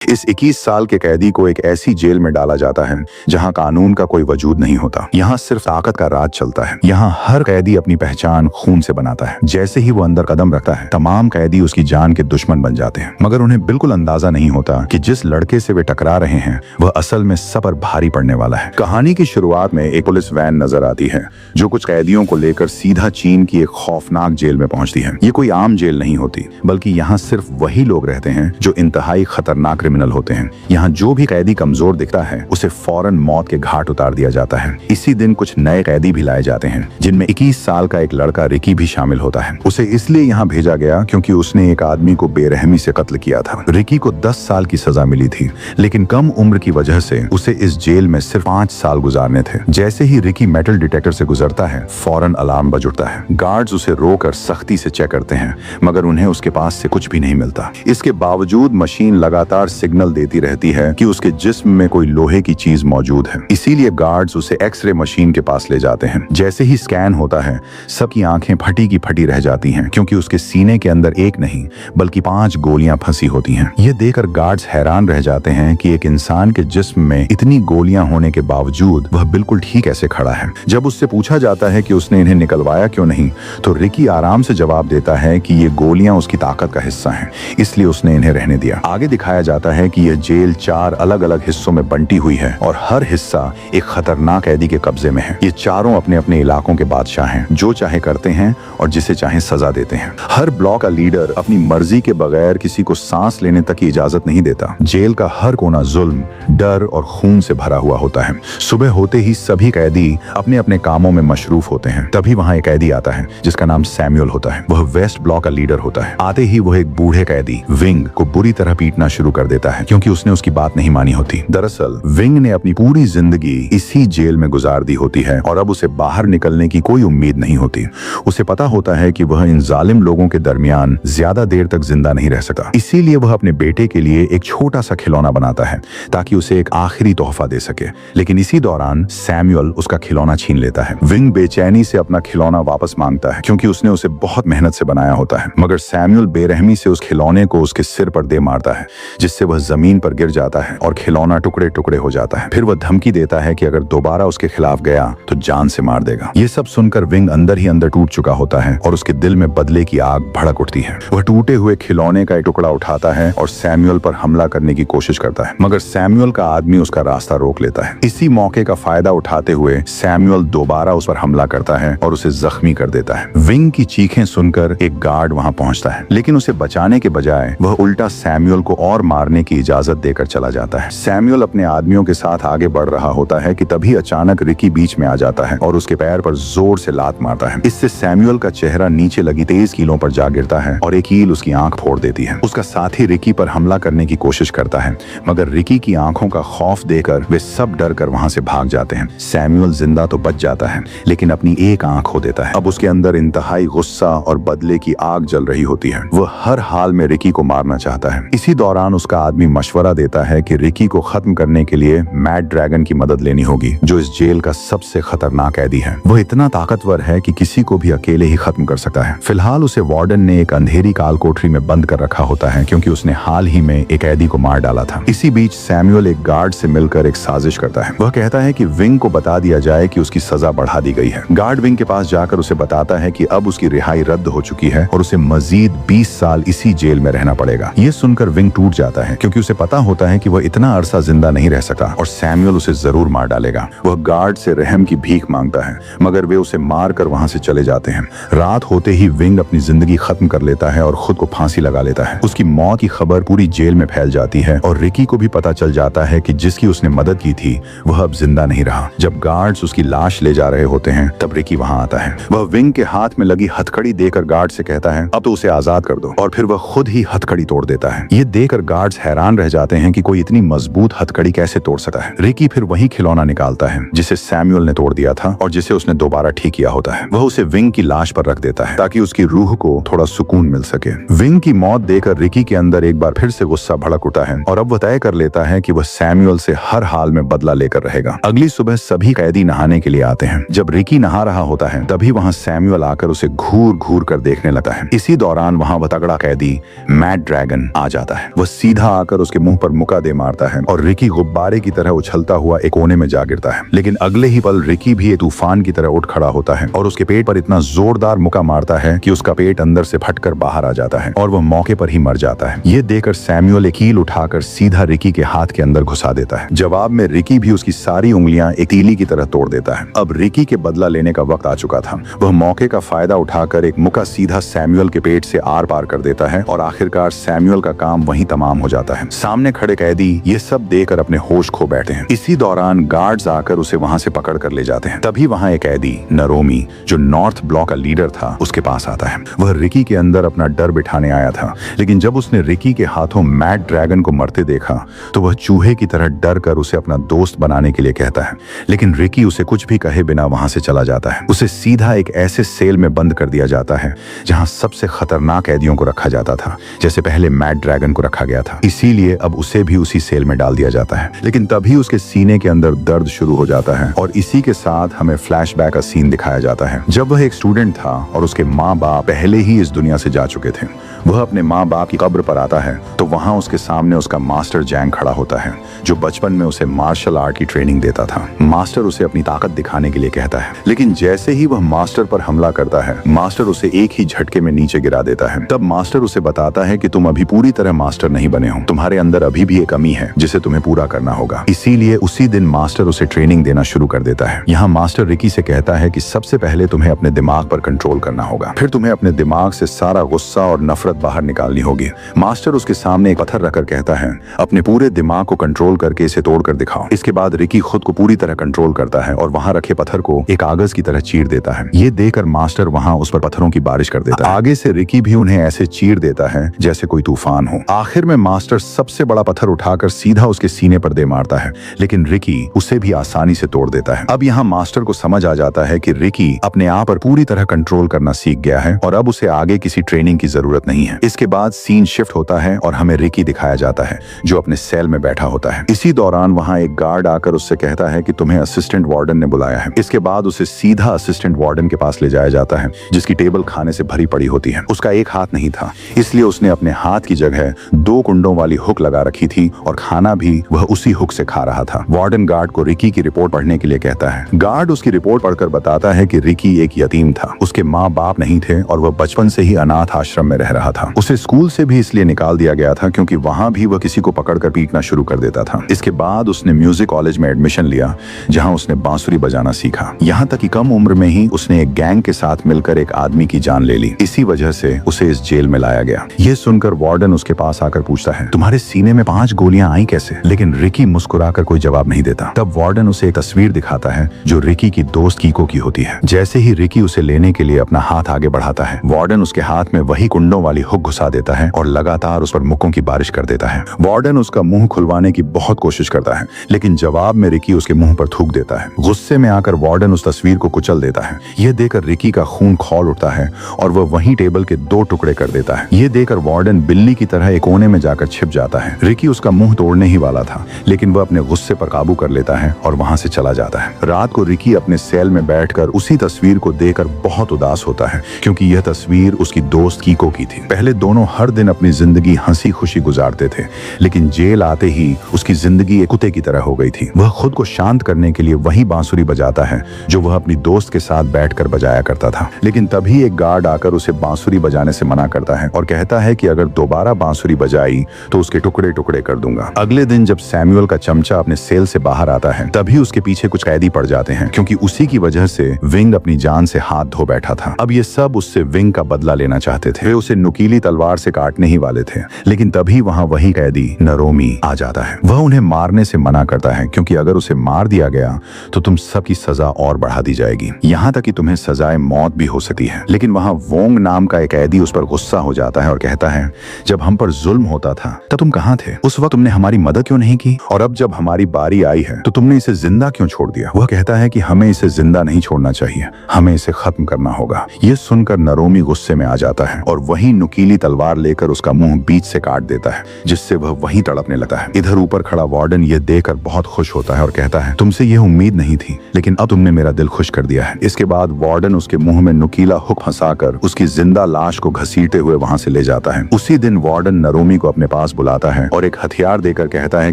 इस 21 साल के कैदी को एक ऐसी जेल में डाला जाता है जहां कानून का कोई वजूद नहीं होता। यहाँ सिर्फ ताकत का राज चलता है। यहाँ हर कैदी अपनी पहचान खून से बनाता है। जैसे ही वो अंदर कदम रखता है, तमाम कैदी उसकी जान के दुश्मन बन जाते हैं, मगर उन्हें बिल्कुल अंदाजा नहीं होता कि जिस लड़के से वे टकरा रहे हैं वह असल में सब पर भारी पड़ने वाला है। कहानी की शुरुआत में एक पुलिस वैन नजर आती है जो कुछ कैदियों को लेकर सीधा चीन की एक खौफनाक जेल में पहुंचती है। ये कोई आम जेल नहीं होती, बल्कि यहाँ सिर्फ वही लोग रहते हैं जो इंतहाई खतरनाक क्रिमिनल होते हैं। यहाँ जो भी कैदी कमजोर दिखता है उसे फौरन मौत के घाट उतार दिया जाता है। इसी दिन कुछ नए कैदी भी लाए जाते हैं, जिनमें 21 साल का एक लड़का रिकी भी शामिल होता है। उसे इसलिए यहाँ भेजा गया क्योंकि उसने एक आदमी को बेरहमी से कत्ल किया था। रिकी को 10 साल की सजा मिली थी, लेकिन कम उम्र की वजह से उसे इस जेल में सिर्फ 5 साल गुजारने थे। जैसे ही रिकी मेटल डिटेक्टर से गुजरता है, फौरन अलार्म बज उठता है। गार्ड्स उसे रोकर सख्ती से चेक करते हैं, मगर उन्हें उसके पास से कुछ भी नहीं मिलता। इसके बावजूद मशीन लगातार सिग्नल देती रहती है कि उसके जिस्म में कोई लोहे की चीज मौजूद है। इसीलिए गार्ड्स उसे एक्सरे मशीन के पास ले जाते हैं। जैसे ही स्कैन होता है, सबकी आंखें फटी की फटी रह जाती हैं, क्योंकि उसके सीने के अंदर एक नहीं बल्कि 5 गोलियां फंसी होती हैं। ये देखकर गार्ड्स हैरान रह जाते हैं कि एक इंसान के जिस्म में इतनी गोलियां होने के बावजूद वह बिल्कुल ठीक ऐसे खड़ा है। जब उससे पूछा जाता है कि उसने इन्हें निकलवाया क्यों नहीं, तो रिकी आराम से जवाब देता है कि ये गोलियां उसकी ताकत का हिस्सा हैं, इसलिए उसने इन्हें रहने दिया। आगे दिखाया जाता है कि यह जेल 4 अलग अलग हिस्सों में बंटी हुई है और हर हिस्सा एक खतरनाक कैदी के कब्जे में है। ये चारों अपने अपने इलाकों के बादशाह हैं, जो चाहे करते हैं और जिसे चाहे सजा देते हैं। हर ब्लॉक का लीडर अपनी मर्जी के बगैर किसी को सांस लेने तक की इजाजत नहीं देता। जेल का हर कोना जुल्म, डर और खून से भरा हुआ होता है। सुबह होते ही सभी कैदी अपने अपने कामों में मशरूफ होते हैं। तभी वहाँ एक कैदी आता है जिसका नाम सैमुअल होता है। वह वेस्ट ब्लॉक का लीडर होता है। आते ही वह एक बूढ़े कैदी विंग को बुरी तरह पीटना शुरू कर देता है, क्योंकि उसने उसकी बात नहीं मानी होती। दरअसल विंग ने अपनी पूरी जिंदगी इसी जेल में गुजार दी होती है और अब उसे बाहर निकलने की कोई उम्मीद नहीं होती। उसे पता होता है कि वह इन जालिम लोगों के दरमियान ज्यादा देर तक जिंदा नहीं रह सकता। इसीलिए वह अपने बेटे के लिए एक छोटा सा खिलौना बनाता है ताकि उसे एक आखिरी तोहफा दे सके। लेकिन इसी दौरान सैमुअल उसका खिलौना छीन लेता है। विंग बेचैनी से अपना खिलौना वापस मांगता है, क्योंकि उसने उसे बहुत मेहनत से बनाया होता है, मगर सैमुअल बेरहमी से उस खिलौने को उसके सिर पर दे मारता है, जिससे वह जमीन पर गिर जाता है और खिलौना टुकड़े टुकड़े हो जाता है। फिर वह धमकी देता है कि अगर दोबारा उसके खिलाफ गया तो जान से मार देगा। ये सब सुनकर विंग अंदर ही अंदर टूट चुका होता है और उसके दिल में बदले की आग भड़क उठती है। वह टूटे हुए खिलौने का एक टुकड़ा उठाता है और सैमुअल पर हमला करने की कोशिश करता है, मगर सैमुअल का आदमी उसका रास्ता रोक लेता है। इसी मौके का फायदा उठाते हुए सैमुअल दोबारा उस पर हमला करता है और उसे जख्मी कर देता है। विंग की चीखें सुनकर एक गार्ड वहां पहुंचता है, लेकिन उसे बचाने के बजाय वह उल्टा सैमुअल को और मारने की इजाजत देकर चला जाता है। सैमुअल अपने आदमियों के साथ आगे बढ़ रहा होता है कि तभी अचानक रिकी बीच में आ जाता है और उसके पैर पर जोर से लात मारता है। इससे सैमुअल का चेहरा नीचे लगी तेज कीलों पर जा गिरता है और एक कील उसकी आंख फोड़ देती है। उसका साथी रिकी पर हमला करने की कोशिश करता है, मगर रिकी की आंखों का खौफ देकर वे सब डर कर वहां से भाग जाते हैं। सैमुअल जिंदा तो बच जाता है, लेकिन अपनी एक आंख खो देता है। अब उसके अंदर इंतहाई गुस्सा और बदले की आग जल रही होती है। वह हर हाल में रिकी को मारना चाहता है। इसी दौरान उसका आदमी मशवरा देता है कि रिकी को खत्म करने के लिए मैड ड्रैगन की मदद लेनी होगी, जो इस जेल का सबसे खतरनाक कैदी है। वह इतना ताकतवर है कि किसी को भी अकेले ही खत्म कर सकता है। फिलहाल उसे वार्डन ने एक अंधेरी काल कोठरी में बंद कर रखा होता है, क्योंकि उसने हाल ही में एक कैदी को मार डाला था। इसी बीच सैमुअल एक गार्ड से मिलकर एक साजिश करता है। वह कहता है कि विंग को बता दिया जाए कि उसकी सजा बढ़ा दी गई है। गार्ड विंग के पास जाकर उसे बताता है कि अब उसकी रिहाई रद्द हो चुकी है और उसे मजीद 20 साल इसी जेल में रहना पड़ेगा। ये सुनकर विंग टूट जाता है, क्योंकि उसे पता होता है कि वह इतना अरसा जिंदा नहीं रह सकता और सैमुअल उसे जरूर मार डालेगा। वह गार्ड से रहम की भीख मांगता है, मगर वे उसे मार कर वहां से चले जाते हैं। रात होते ही विंग अपनी जिंदगी खत्म कर लेता है और खुद को फांसी लगा लेता है। उसकी मौत की खबर पूरी जेल में फैल जाती है और रिकी को भी पता चल जाता है कि जिसकी उसने मदद की थी वह अब जिंदा नहीं रहा। जब गार्ड्स उसकी लाश ले जा रहे होते हैं, तब रिकी वहां आता है। वह विंग के हाथ में लगी हथकड़ी देकर गार्ड से कहता है, अब तो उसे आजाद कर दो, और फिर वह खुद ही हथकड़ी तोड़ देता है। ये देखकर गार्ड्स हैरान रह जाते हैं कि कोई इतनी मजबूत हथकड़ी कैसे तोड़ सकता है। रिकी फिर वही खिलौना निकालता है जिसे सैमुअल ने तोड़ दिया था और जिसे उसने दोबारा ठीक किया होता है। वह उसे विंग की लाश पर रख देता है ताकि उसकी रूह को थोड़ा सुकून मिल सके। विंग की मौत देखकर रिकी के अंदर एक बार फिर से गुस्सा भड़क उठा है और अब वह तय कर लेता है कि वह सैमुअल से हर हाल में बदला लेकर रहेगा। अगली सुबह सभी कैदी नहाने के लिए आते हैं। जब रिकी नहा रहा होता है, तभी वहां सैमुअल आकर उसे घूर घूर कर देखने लगता है। इसी दौरान वहां वह तगड़ा कैदी मैड ड्रैगन आ जाता है। वह सीधा आकर उसके मुंह पर मुक्का दे मारता है और रिकी गुब्बारे की तरह उछलता हुआ एक कोने में जा गिरता है। लेकिन अगले ही पल रिकी भी एक तूफान की तरह उठ खड़ा होता है और उसके पेट पर इतना जोरदार मुक्का मारता है कि उसका पेट अंदर से फटकर बाहर आ जाता है और वह मौके पर ही मर जाता है। ये देखकर सैमुअल एक कील उठाकर सीधा रिकी के हाथ के अंदर घुसा देता है। जवाब में रिकी भी उसकी सारी उंगलियां एक तीली की तरह तोड़ देता है। अब रिकी के बदला लेने का वक्त आ चुका था। वह मौके का फायदा उठाकर एक मुक्का सीधा सैमुअल के पेट से आर पार कर देता है और आखिरकार सैमुअल का काम वहीं तमाम हो जाता है। सामने खड़े कैदी ये सब देखकर अपने होश खो बैठे हैं। इसी दौरान गार्ड्स आकर उसे वहां से पकड़ कर ले जाते हैं। तभी वहां एक कैदी नरोमी, जो नॉर्थ ब्लॉक का लीडर था, उसके पास आता है। वह रिकी के अंदर अपना डर बिठाने आया था, लेकिन जब उसने रिकी के हाथों मैड ड्रैगन को मरते देखा तो वह चूहे की तरह डर कर उसे अपना दोस्त बनाने के लिए कहता है। लेकिन रिकी उसे कुछ भी कहे बिना वहां से चला जाता है। उसे सीधा एक ऐसे सेल में बंद कर दिया जाता है जहां सबसे खतरनाक कैदियों को रखा जाता था, जैसे पहले मैड ड्रैगन को रखा गया था। इसीलिए अब उसे भी उसी सेल में डाल दिया जाता है। लेकिन तभी उसके सीने के अंदर दर्द शुरू हो जाता है और इसी के साथ हमें फ्लैशबैक का सीन दिखाया जाता है जब वह एक स्टूडेंट था और उसके माँ बाप पहले ही इस दुनिया से जा चुके थे। वह अपने माँ बाप की कब्र पर आता है तो वहां उसके सामने उसका मास्टर जैंग खड़ा होता है, जो बचपन में उसे मार्शल आर्ट की ट्रेनिंग देता था। मास्टर उसे अपनी ताकत दिखाने के लिए कहता है, लेकिन जैसे ही वह मास्टर पर हमला करता है, मास्टर उसे एक ही झटके में नीचे गिरा देता है। तब मास्टर उसे बताता है कि तुम अभी पूरी तरह मास्टर नहीं बने हो, तुम्हारे अंदर अभी भी एक कमी है जिसे तुम्हें पूरा करना होगा। इसीलिए उसी दिन मास्टर उसे ट्रेनिंग देना शुरू कर देता है। यहाँ मास्टर रिकी से कहता है कि सबसे पहले तुम्हें अपने दिमाग पर कंट्रोल करना होगा, फिर तुम्हें अपने दिमाग से सारा गुस्सा और नफरत बाहर निकालनी होगी। मास्टर उसके सामने एक पत्थर रखकर कहता है, अपने पूरे दिमाग को कंट्रोल करके इसे तोड़ कर दिखाओ। इसके बाद रिकी खुद को पूरी तरह कंट्रोल करता है और वहां रखे पत्थर को एक कागज की तरह चीर देता है। ये देखकर मास्टर वहां उस पर पत्थरों की बारिश कर देता है। आगे से रिकी भी उन्हें ऐसे चीर देता है जैसे कोई तूफान हो। आखिर में मास्टर सबसे बड़ा पत्थर उठाकर सीधा उसके सीने पर दे मारता है, लेकिन रिकी उसे भी आसानी से तोड़ देता है। अब यहाँ मास्टर को समझ आ जाता है कि रिकी अपने आप पर पूरी तरह कंट्रोल करना सीख गया है और अब उसे आगे किसी ट्रेनिंग की जरूरत नहीं है। इसके बाद सीन शिफ्ट होता है और हमें रिकी दिखाया जाता है जो अपने सेल में बैठा होता है। इसी दौरान वहां एक गार्ड आकर उससे कहता है कि तुम्हें असिस्टेंट वार्डन ने बुलाया है। इसके बाद उसे सीधा असिस्टेंट वार्डन के पास ले जाया जाता है, जिसकी टेबल खाने से भरी पड़ी होती है। उसका एक हाथ नहीं था, इसलिए उसने अपने हाथ की जगह 2 कुंडों वाली हुक लगा रखी थी और खाना भी वह उसी हुक से खा रहा था। वार्डन गार्ड को रिकी की रिपोर्ट पढ़ने के लिए कहता है। गार्ड उसकी रिपोर्ट पढ़कर बताता है कि रिकी एक यतीम था, उसके माँ बाप नहीं थे और वह बचपन से ही अनाथ आश्रम में रह रहा था। उसे स्कूल से भी इसलिए निकाल दिया गया था क्योंकि वहां भी वह किसी को पकड़कर पीटना शुरू कर देता था। इसके बाद उसने म्यूजिक कॉलेज में एडमिशन लिया, जहां उसने बांसुरी बजाना सीखा। यहाँ तक कि कम उम्र में ही उसने एक गैंग के साथ मिलकर एक आदमी की जान ले ली। इसी वजह से उसे इस जेल में लाया गया। ये सुनकर वार्डन उसके पास आकर पूछता है, तुम्हारे सीने में 5 गोलियां आई कैसे? लेकिन रिकी मुस्कुराकर कोई जवाब नहीं देता। तब वार्डन उसे एक तस्वीर दिखाता है जो रिकी की दोस्त कीको की होती है। जैसे ही रिकी उसे लेने के लिए अपना हाथ आगे बढ़ाता है, वार्डन उसके हाथ में वही कुंडों वाली हुक घुसा देता है और लगातार उस पर मुक्कों की बारिश कर देता है। वार्डन उसका मुंह खुलवाने की बहुत कोशिश करता है, लेकिन जवाब में रिकी उसके मुंह पर थूक देता है। गुस्से में आकर वार्डन उस तस्वीर को कुचल देता है। यह देखकर रिकी का खून खौल उठता है और वह वहीं टेबल के 2 टुकड़े कर देता है। यह देखकर वार्डन बिल्ली की तरह एक कोने में जाकर छिप जाता है। रिकी उसका मुंह तोड़ने ही वाला था, लेकिन वह अपने गुस्से पर काबू कर लेता है और वहां से चला जाता है। रात को रिकी अपने सेल में बैठकर उसी तस्वीर को देखकर बहुत उदास होता है, क्योंकि यह तस्वीर उसकी दोस्त कीको की थी। पहले दोनों हर दिन अपनी जिंदगी हंसी खुशी गुजारते थे, लेकिन जेल आते ही उसकी जिंदगी एक कुत्ते की तरह हो गई थी। वह खुद को शांत करने के लिए वही बांसुरी बजाता है जो वह अपनी दोस्त के साथ बैठकर बजाया करता था। लेकिन तभी एक गार्ड आकर उसे बांसुरी बजाने से मना करता है और कहता है कि अगर दोबारा बांसुरी बजाई तो उसके टुकड़े टुकड़े कर दूंगा। अगले दिन जब सैमुअल का चमचा अपने सेल से बाहर आता है, तभी उसके पीछे कुछ कैदी पड़ जाते हैं, क्योंकि उसी की वजह से विंग अपनी जान से हाथ धो बैठा था। अब ये सब उससे विंग का बदला लेना चाहते थे। वे उसे नुकीली तलवार से काटने ही वाले थे, लेकिन तभी वहां वही कैदी नरोमी आ जाता है। वह उन्हें मारने से मना करता है, क्योंकि अगर उसे मार दिया गया तो तुम सबकी सजा और बढ़ा दी जाएगी, यहाँ तक कि तुम्हें सजाए मौत भी हो सकती है। लेकिन वहां वोंग नाम का एक कैदी उस पर गुस्सा हो जाता है और कहता है, जब हम पर जुल्म होता था तब तुम कहाँ थे? उस वक्त तुमने हमारी मदद क्यों नहीं की? और अब जब हमारी बारी आई है तो तुमने इसे जिंदा क्यों छोड़ दिया? वह कहता है कि हमें इसे जिंदा नहीं छोड़ना चाहिए, हमें इसे खत्म करना होगा। ये सुनकर नरोमी गुस्से में आ जाता है और वही नुकीली तलवार लेकर उसका मुंह बीच से काट देता है, जिससे वह वहीं तड़पने लगता है। इधर ऊपर खड़ा वार्डन ये देखकर बहुत खुश होता है और कहता है, तुमसे ये उम्मीद नहीं थी, लेकिन अब तुमने मेरा दिल खुश कर दिया है। इसके बाद वार्डन उसके मुंह में नुकीला हुक फंसाकर उसकी जिंदा लाश को घसीटते हुए वहां से ले जाता है। उसी दिन वार्डन नरोमी को अपने पास पास बुलाता है और एक हथियार देकर कहता है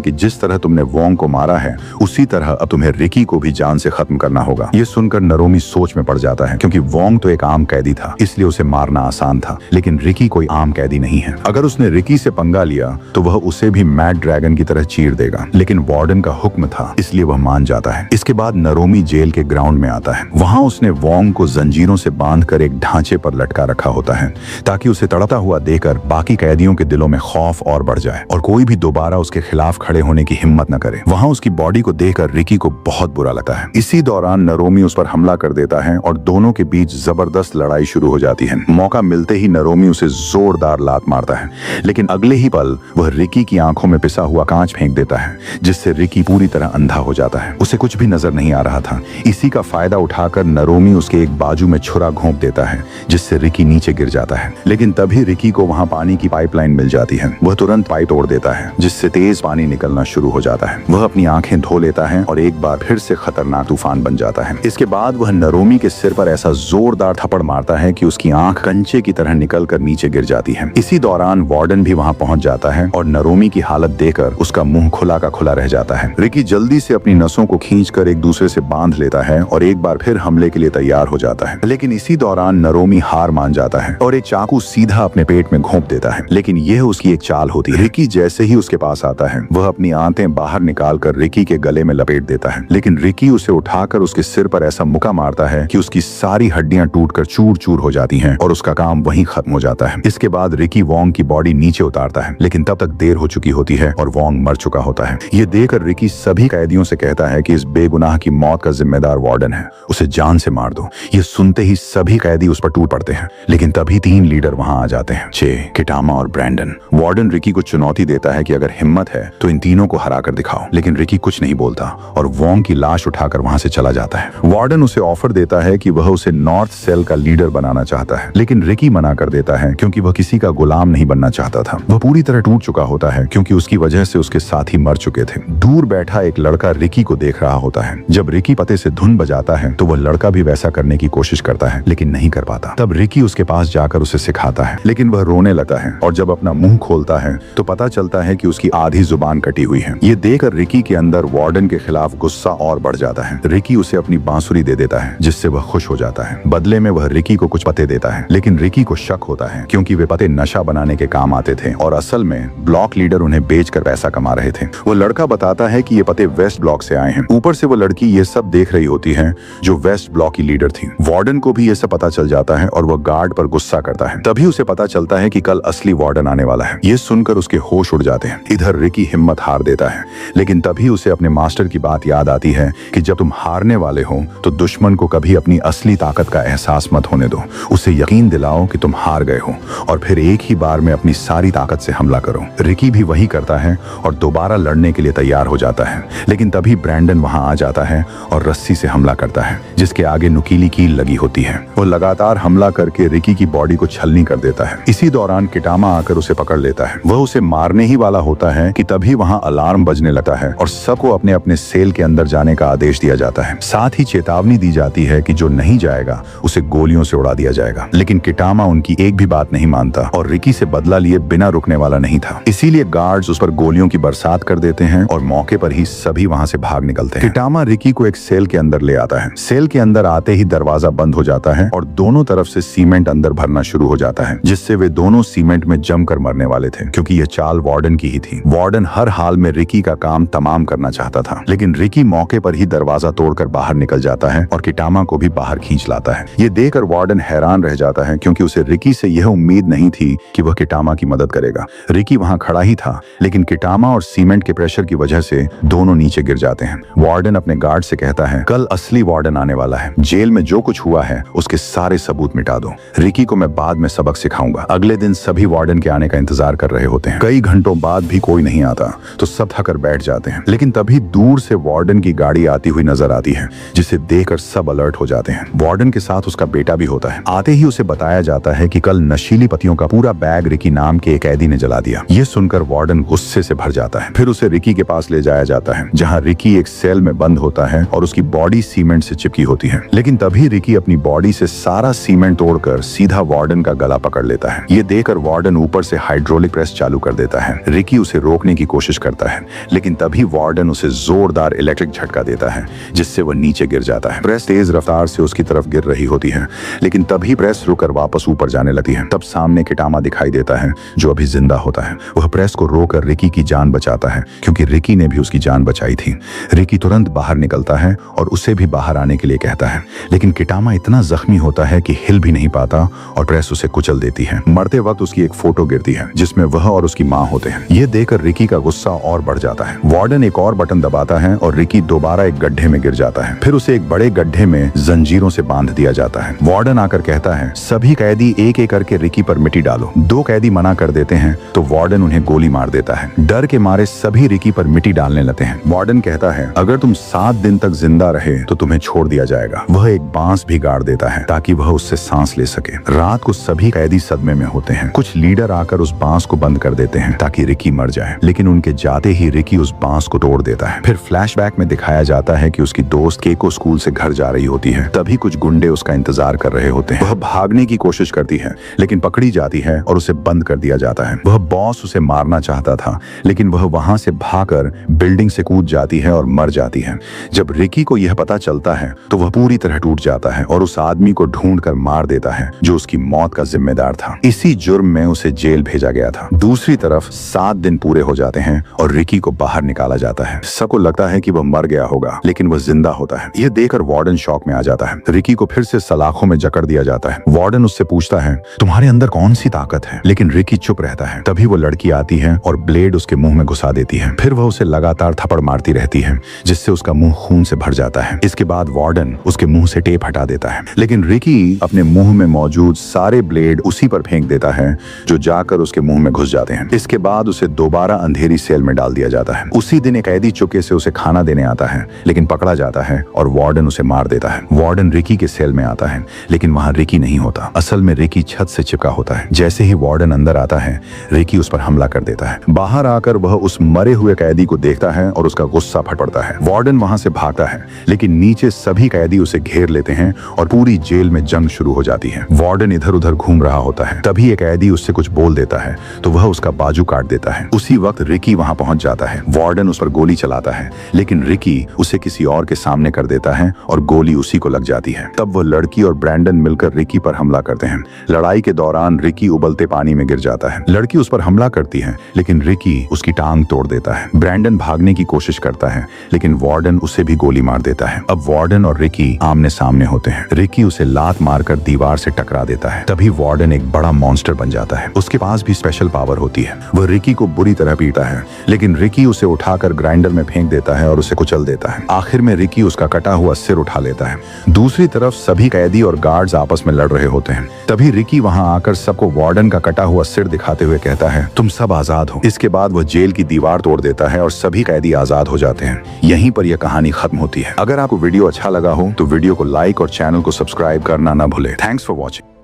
कि जिस तरह तुमने वोंग को मारा है उसी तरह अब तुम्हें रिकी को भी जान से खत्म करना होगा। ये सुनकर नरोमी सोच में पड़ जाता है, क्योंकि वोंग तो एक आम कैदी था, इसलिए उसे मारना आसान था, लेकिन रिकी कोई आम कैदी नहीं है। अगर उसने रिकी से पंगा लिया तो वह उसे भी मैड ड्रैगन की तरह चीर देगा, लेकिन वार्डन का हुक्म था इसलिए वह मान जाता है। इसके बाद नरोमी जेल के ग्राउंड में आता है। वहां उसने वोंग को जंजीरों से बांधकर एक ढांचे पर लटका रखा होता है ताकि उसे तड़पता हुआ देखकर बाकी कैदियों के दिलों में खौफ और बढ़ जाए और कोई भी दोबारा उसके खिलाफ खड़े होने की हिम्मत न करे। वहां उसकी बॉडी को देखकर रिकी को बहुत बुरा लगता है। इसी दौरान नरोमी उस पर हमला कर देता है और दोनों के बीच जबरदस्त लड़ाई शुरू हो जाती है। मौका मिलते ही नरोमी उसे जोरदार लात मारता है, लेकिन अगले ही पल वह रिकी की आंखों में पिसा हुआ कांच फेंक देता है, जिससे रिकी पूरी तरह अंधा हो जाता है। उसे कुछ भी नजर नहीं आ रहा था। इसी का फायदा उठाकर नरोमी उसके एक बाजू में छुरा घोंप देता है, जिससे रिकी नीचे गिर जाता है। लेकिन तभी रिकी को वहां पानी की पाइपलाइन मिल जाती है। वह तुरंत पाइप तोड़ देता है, जिससे तेज पानी निकलना शुरू हो जाता है। वह अपनी आंखें धो लेता है और एक बार फिर से खतरनाक तूफान बन जाता है। इसके बाद वह नरोमी के सिर पर ऐसा जोरदार थप्पड़ मारता है कि उसकी आंख कंचे की तरह निकलकर नीचे गिर जाती है। इसी दौरान वार्डन भी वहां पहुंच जाता है और नरोमी की हालत देखकर उसका मुंह खुला का खुला रह जाता है। रिकी जल्दी से अपनी नसों को खींचकर एक दूसरे से बांध लेता है और एक बार फिर हमले के लिए तैयार हो जाता है। लेकिन इसी दौरान नरोमी हार मान जाता है और एक चाकू सीधा अपने पेट में घोंप देता है। लेकिन यह उसकी एक चाल होती है। रिकी जैसे ही उसके पास आता है वह अपनी आंतें बाहर निकालकर रिकी के गले में लपेट देता है, लेकिन रिकी उसे उठाकर उसके सिर पर ऐसा मुक्का मारता है कि उसकी सारी हड्डियां टूटकर चूर चूर हो जाती हैं और उसका काम वहीं खत्म हो जाता है। इसके बाद रिकी वोंग की बॉडी नीचे उतारता है, लेकिन तब तक देर हो चुकी होती है और वोंग मर चुका होता है। ये देखकर रिकी सभी कैदियों से कहता है कि इस बेगुनाह की मौत का जिम्मेदार वार्डन है, उसे जान से मार दो। ये सुनते ही सभी कैदी उस पर टूट पड़ते हैं, लेकिन तभी 3 लीडर वहां आ जाते हैं, चे, किटामा और ब्रैंडन। वार्डन रिकी को चुनौती देता है कि अगर हिम्मत है तो इन तीनों को हरा कर दिखाओ, लेकिन रिकी कुछ नहीं बोलता और वोंग की लाश उठाकर वहां से चला जाता है। वार्डन उसे ऑफर देता है कि वह उसे नॉर्थ सेल का लीडर बनाना चाहता है, लेकिन रिकी मना कर देता है क्योंकि वह किसी का गुलाम नहीं बनना चाहता था। वह पूरी तरह टूट चुका होता है क्योंकि उसकी वजह से उसके साथी मर चुके थे। दूर बैठा एक लड़का रिकी को देख रहा होता है। जब रिकी पते से धुन बजाता है तो वह लड़का भी वैसा करने की कोशिश करता है, लेकिन नहीं कर पाता। तब रिकी उसके पास जाकर उसे सिखाता है, लेकिन वह रोने लगता है और जब अपना मुंह खोलता है तो पता चलता है कि उसकी आधी जुबान कटी हुई है। ये देखकर रिकी के अंदर वार्डन के खिलाफ गुस्सा और बढ़ जाता है। रिकी उसे अपनी बांसुरी दे देता है, जिससे वह खुश हो जाता है। बदले में वह रिकी को कुछ पते देता है, लेकिन रिकी को शक होता है क्योंकि वे पते नशा बनाने के काम आते थे और असल में ब्लॉक लीडर उन्हें बेचकर पैसा कमा रहे थे। वो लड़का बताता है कि ये पते वेस्ट ब्लॉक से आए हैं। ऊपर से वो लड़की ये सब देख रही होती है जो वेस्ट ब्लॉक की लीडर थी। वार्डन को भी ये सब पता चल जाता है और वह गार्ड पर गुस्सा करता है। तभी उसे पता चलता है कि कल असली वार्डन आने वाला है। ये सुनकर उसके होश उड़ जाते हैं। इधर रिकी हिम्मत हार देता है, लेकिन तभी उसे अपने मास्टर की बात याद आती है कि जब तुम हारने वाले हो तो दुश्मन को कभी अपनी असली ताकत का एहसास मत होने दो। उसे यकीन दिलाओ कि तुम हार गए हो और फिर एक ही बार में अपनी सारी ताकत से हमला करो। रिकी भी वही करता है और दोबारा लड़ने के लिए तैयार हो जाता है, लेकिन तभी ब्रैंडन वहां आ जाता है और रस्सी से हमला करता है, जिसके आगे नुकीली कील लगी होती है। वो लगातार हमला करके रिकी की बॉडी को छलनी कर देता है। इसी दौरान किटामा आकर उसे पकड़ लेता है। वह उसे मारने ही वाला होता है कि तभी वहां अलार्म बजने लगता है और सबको अपने अपने सेल के अंदर जाने का आदेश दिया जाता है। साथ ही चेतावनी दी जाती है कि जो नहीं जाएगा उसे गोलियों से उड़ा दिया जाएगा। लेकिन किटामा उनकी एक भी बात नहीं मानता और रिकी से बदला लिए बिना रुकने वाला नहीं था। इसीलिए गार्ड्स उस पर गोलियों की बरसात कर देते हैं और मौके पर ही सभी वहां से भाग निकलते हैं। किटामा रिकी को एक सेल के अंदर ले आता है। सेल के अंदर आते ही दरवाजा बंद हो जाता है और दोनों तरफ से सीमेंट अंदर भरना शुरू हो जाता है, जिससे वे दोनों सीमेंट में जमकर मरने वाले थे, क्योंकि यह चाल वार्डन की ही थी। वार्डन हर हाल में रिकी का काम तमाम करना चाहता था, लेकिन रिकी मौके पर ही दरवाजा तोड़कर बाहर निकल जाता है और किटामा को भी बाहर खींच लाता है। ये देखकर वार्डन हैरान रह जाता है क्योंकि उसे रिकी से यह उम्मीद नहीं थी कि वह किटामा की मदद करेगा। रिकी वहां खड़ा ही था, लेकिन किटामा और सीमेंट के प्रेशर की वजह से दोनों नीचे गिर जाते हैं। वार्डन अपने गार्ड से कहता है, कल असली वार्डन आने वाला है। जेल में जो कुछ हुआ है उसके सारे सबूत मिटा दो। रिकी को मैं बाद में सबक सिखाऊंगा। अगले दिन सभी वार्डन के आने का इंतजार कर रहे होते हैं। कई घंटों बाद भी कोई नहीं आता तो सब थकर बैठ जाते हैं, लेकिन तभी दूर से वार्डन की गाड़ी आती हुई नजर आती है, जिसे देखकर सब अलर्ट हो जाते हैं। वार्डन के साथ उसका बेटा भी होता है। आते ही उसे बताया जाता है कि कल नशीली पत्तियों का पूरा बैग रिकी नाम के एक कैदी ने जला दिया। ये सुनकर वार्डन गुस्से से भर जाता है। फिर उसे रिकी के पास ले जाया जाता है, जहां रिकी एक सेल में बंद होता है और उसकी बॉडी सीमेंट से चिपकी होती है। लेकिन तभी रिकी अपनी बॉडी से सारा सीमेंट तोड़कर सीधा वार्डन का गला पकड़ लेता है। ये देखकर वार्डन ऊपर से हाइड्रोलिक प्रेस चालू कर देता है। रिकी उसे रोकने की कोशिश करता है, लेकिन तभी वार्डन उसे जोरदार इलेक्ट्रिक झटका देता है, जिससे वह नीचे गिर जाता है। प्रेस तेज रफ्तार से उसकी तरफ गिर रही होती है, लेकिन तभी प्रेस रुककर वापस ऊपर जाने लगती है। तब सामने किटामा दिखाई देता है, जो अभी जिंदा होता है। वह प्रेस को रोककर रिकी की जान बचाता है, क्योंकि रिकी ने भी उसकी जान बचाई थी। रिकी तुरंत बाहर निकलता है और उसे भी बाहर आने के लिए कहता है, लेकिन किटामा इतना जख्मी होता है कि हिल भी नहीं पाता और प्रेस उसे कुचल देती है। मरते वक्त उसकी एक फोटो गिरती है, जिसमें वह और उसकी माँ होते हैं। यह देखकर रिकी का गुस्सा और बढ़ जाता है। वार्डन एक और बटन दबाता है और रिकी दोबारा एक गड्ढे में गिर जाता है। फिर उसे एक बड़े गड्ढे में जंजीरों से बांध दिया जाता है। वार्डन आकर कहता है, सभी कैदी एक एक करके रिकी पर मिट्टी डालो। 2 कैदी मना कर देते हैं तो वार्डन उन्हें गोली मार देता है। डर के मारे सभी रिकी पर मिट्टी डालने लगते हैं। वार्डन कहता है, अगर तुम 7 दिन तक जिंदा रहे तो तुम्हें छोड़ दिया जाएगा। वह एक बांस भी गाड़ देता है ताकि वह उससे सांस ले सके। रात को सभी कैदी सदमे में होते हैं। कुछ लीडर आकर उस बांस को बंद कर देते हैं ताकि रिकी मर जाए, लेकिन उनके जाते ही रिकी उस बांस को तोड़ देता है। फिर फ्लैशबैक में दिखाया जाता है कि उसकी दोस्त केको स्कूल से घर जा रही होती है। तभी कुछ गुंडे उसका इंतजार कर रहे होते हैं। वह भागने की कोशिश करती है, लेकिन पकड़ी जाती है और उसे बंद कर दिया जाता है। वह बॉस उसे मारना चाहता था, लेकिन वह वहां से भागकर बिल्डिंग से कूद जाती है और मर जाती है। जब रिकी को यह पता चलता है तो वह पूरी तरह टूट जाता है और उस आदमी को ढूंढ कर मार देता है जो उसकी मौत का जिम्मेदार था। इसी जुर्म में उसे जेल भेजा गया था। दूसरी तरफ 7 दिन पूरे हो जाते हैं और रिकी को बाहर निकाला जाता है। सबको लगता है कि वह मर गया होगा, लेकिन वह जिंदा होता है। यह देखकर वार्डन शॉक में आ जाता है। रिकी को फिर से सलाखों में जकड़ दिया जाता है। वार्डन उससे पूछता है, तुम्हारे अंदर कौन सी ताकत है? लेकिन रिकी चुप रहता है। तभी वो लड़की आती है और ब्लेड उसके मुंह में घुसा देती है। फिर वह उसे लगातार थप्पड़ मारती रहती है, जिससे उसका मुंह खून से भर जाता है। इसके बाद वार्डन उसके मुंह से टेप हटा देता है, लेकिन रिकी अपने मुंह में मौजूद सारे ब्लेड उसी पर फेंक देता है, जो जाकर उसके मुंह में घुस जाते हैं। इसके बाद उसे दोबारा अंधेरी सेल में डाल दिया जाता है। उसी दिन एक कैदी चुपके से उसे खाना देने आता है, लेकिन पकड़ा जाता है और वार्डन उसे मार देता है। वार्डन रिकी के सेल में आता है, लेकिन वहां रिकी नहीं होता। असल में रिकी छत से चिपका होता है। जैसे ही वार्डन अंदर आता है, रिकी उस पर हमला कर देता है। बाहर आकर वह उस मरे हुए कैदी को देखता है और उसका गुस्सा फट पड़ता है। वार्डन वहां से भागता है, लेकिन नीचे सभी कैदी उसे घेर लेते हैं और पूरी जेल में जंग शुरू हो जाती है। वार्डन इधर उधर घूम रहा होता है। तभी एक कैदी उससे कुछ बोल देता है तो वह उसका बाजू काट देता है। उसी वक्त रिकी वहां पहुंच जाता है। वार्डन उस पर गोली चलाता है, लेकिन रिकी उसे किसी और के सामने कर देता है और गोली उसी को लग जाती है। तब वो लड़की और ब्रैंडन मिलकर रिकी पर हमला करते हैं। लड़ाई के दौरान रिकी उबलते पानी में गिर जाता है। लड़की उस पर हमला करती है, लेकिन रिकी उसकी टांग तोड़ देता है। ब्रैंडन भागने की कोशिश करता है, लेकिन वार्डन उसे भी गोली मार देता है। अब वार्डन और रिकी आमने सामने होते हैं। रिकी उसे लात मारकर दीवार से टकरा देता है। तभी वार्डन एक बड़ा मॉन्स्टर बन जाता है। उसके पास भी स्पेशल पावर होती है। वह रिकी को बुरी तरह पीटा है, लेकिन रिकी उसे उठाकर ग्राइंडर में फेंक देता है और उसे कुचल देता है। आखिर में रिकी उसका कटा हुआ सिर उठा लेता है। दूसरी तरफ सभी कैदी और गार्ड्स आपस में लड़ रहे होते हैं। तभी रिकी वहां आकर सबको वार्डन का कटा हुआ सिर दिखाते हुए कहता है, तुम सब आजाद हो। इसके बाद वह जेल की दीवार तोड़ देता है और सभी कैदी आजाद हो जाते हैं। यहीं पर यह कहानी खत्म होती है। अगर आपको वीडियो अच्छा लगा हो तो वीडियो को लाइक और चैनल को सब्सक्राइब करना ना भूले। Thanks for watching.